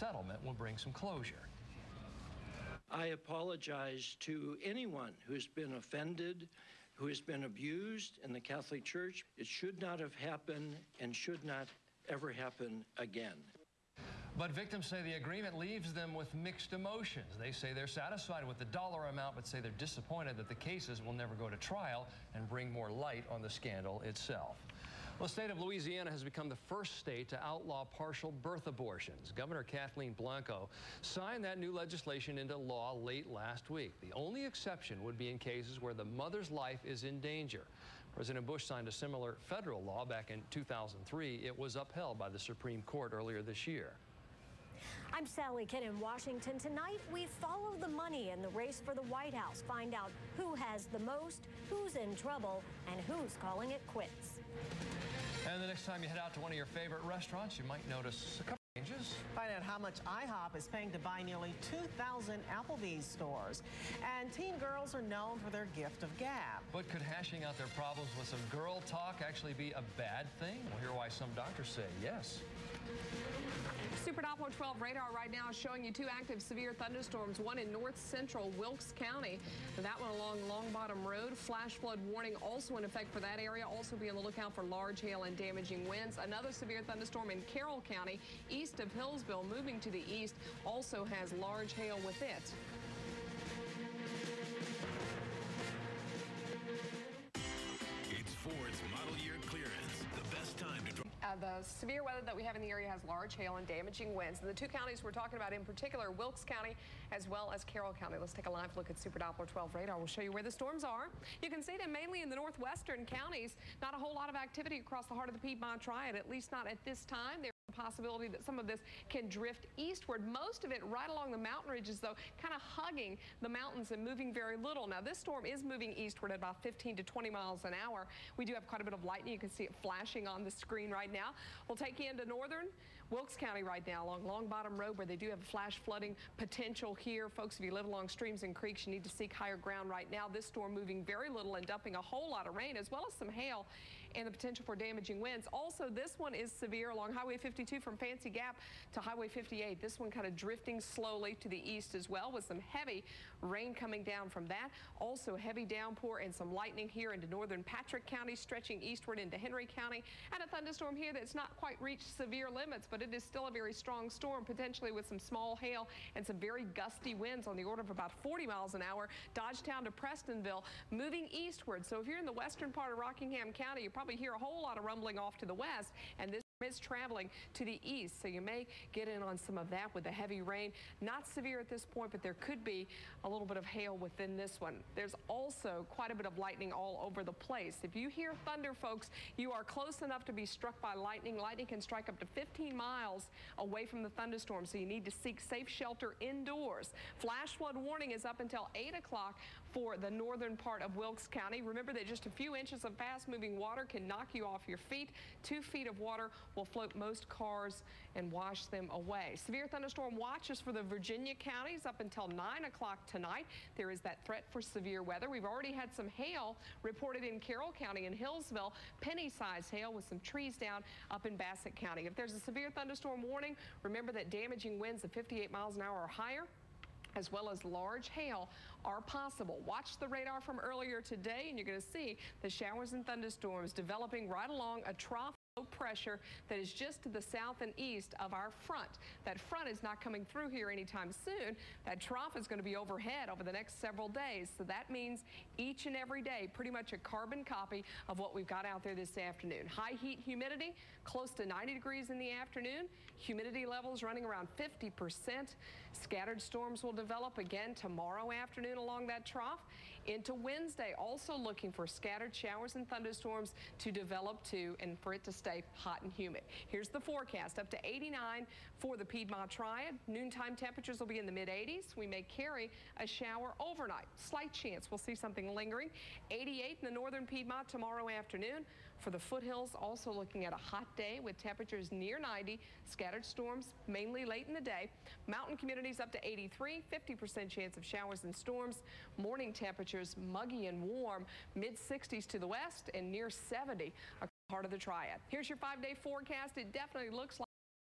settlement will bring some closure. I apologize to anyone who's been offended, who has been abused in the Catholic Church. It should not have happened and should not ever happen again. But victims say the agreement leaves them with mixed emotions. They say they're satisfied with the dollar amount, but say they're disappointed that the cases will never go to trial and bring more light on the scandal itself. Well, the state of Louisiana has become the first state to outlaw partial birth abortions. Governor Kathleen Blanco signed that new legislation into law late last week. The only exception would be in cases where the mother's life is in danger. President Bush signed a similar federal law back in 2003. It was upheld by the Supreme Court earlier this year. I'm Sally Kidd in Washington. Tonight, we follow the money in the race for the White House, find out who has the most, who's in trouble, and who's calling it quits. And the next time you head out to one of your favorite restaurants, you might notice a couple changes. Find out how much IHOP is paying to buy nearly 2,000 Applebee's stores. And teen girls are known for their gift of gab. But could hashing out their problems with some girl talk actually be a bad thing? We'll hear why some doctors say yes. Super Doppler 12 radar right now is showing you two active severe thunderstorms, one in north central Wilkes County. That one along Long Bottom Road. Flash flood warning also in effect for that area. Also be on the lookout for large hail and damaging winds. Another severe thunderstorm in Carroll County, east of Hillsville, moving to the east, also has large hail with it. It's Ford's model year clearance. The best time to drive. The severe weather that we have in the area has large hail and damaging winds. And the two counties we're talking about in particular, Wilkes County as well as Carroll County. Let's take a live look at Super Doppler 12 radar. We'll show you where the storms are. You can see them mainly in the northwestern counties. Not a whole lot of activity across the heart of the Piedmont Triad, at least not at this time. There's a possibility that some of this can drift eastward. Most of it right along the mountain ridges, though, kind of hugging the mountains and moving very little. Now, this storm is moving eastward at about 15 to 20 miles an hour. We do have quite a bit of lightning. You can see it flashing on the screen right now. We'll take you into northern Wilkes County right now along Long Bottom Road, where they do have flash flooding potential here. Folks, if you live along streams and creeks, you need to seek higher ground right now. This storm moving very little and dumping a whole lot of rain, as well as some hail and the potential for damaging winds. Also, this one is severe along Highway 52 from Fancy Gap to Highway 58. This one kind of drifting slowly to the east as well, with some heavy rain coming down from that. Also, heavy downpour and some lightning here into northern Patrick County, stretching eastward into Henry County. And a thunderstorm here that's not quite reached severe limits, but it is still a very strong storm, potentially with some small hail and some very gusty winds on the order of about 40 miles an hour. Dodgetown to Prestonville, moving eastward. So if you're in the western part of Rockingham County, you probably hear a whole lot of rumbling off to the west, and this is traveling to the east, so you may get in on some of that with the heavy rain. Not severe at this point, but there could be a little bit of hail within this one. There's also quite a bit of lightning all over the place. If you hear thunder, folks, you are close enough to be struck by lightning. Lightning can strike up to 15 miles away from the thunderstorm, so you need to seek safe shelter indoors. Flash flood warning is up until 8 o'clock for the northern part of Wilkes County. Remember that just a few inches of fast-moving water can knock you off your feet. 2 feet of water will float most cars and wash them away. Severe thunderstorm watches for the Virginia counties up until 9 o'clock tonight. There is that threat for severe weather. We've already had some hail reported in Carroll County and Hillsville, penny-sized hail with some trees down up in Bassett County. If there's a severe thunderstorm warning, remember that damaging winds of 58 miles an hour or higher, as well as large hail, are possible. Watch the radar from earlier today, and you're going to see the showers and thunderstorms developing right along a trough low pressure that is just to the south and east of our front. That front is not coming through here anytime soon. That trough is going to be overhead over the next several days. So that means each and every day, pretty much a carbon copy of what we've got out there this afternoon. High heat humidity, close to 90 degrees in the afternoon. Humidity levels running around 50%. Scattered storms will develop again tomorrow afternoon along that trough. Into Wednesday, also looking for scattered showers and thunderstorms to develop too, and for it to stay hot and humid. Here's the forecast. Up to 89 for the Piedmont Triad. Noontime temperatures will be in the mid-80s. We may carry a shower overnight. Slight chance we'll see something lingering. 88 in the northern Piedmont tomorrow afternoon. For the foothills, also looking at a hot day with temperatures near 90. Scattered storms mainly late in the day. Mountain communities up to 83. 50% chance of showers and storms. Morning temperatures muggy and warm. Mid-60s to the west and near 70 across part of the Triad. Here's your 5-day forecast. It definitely looks like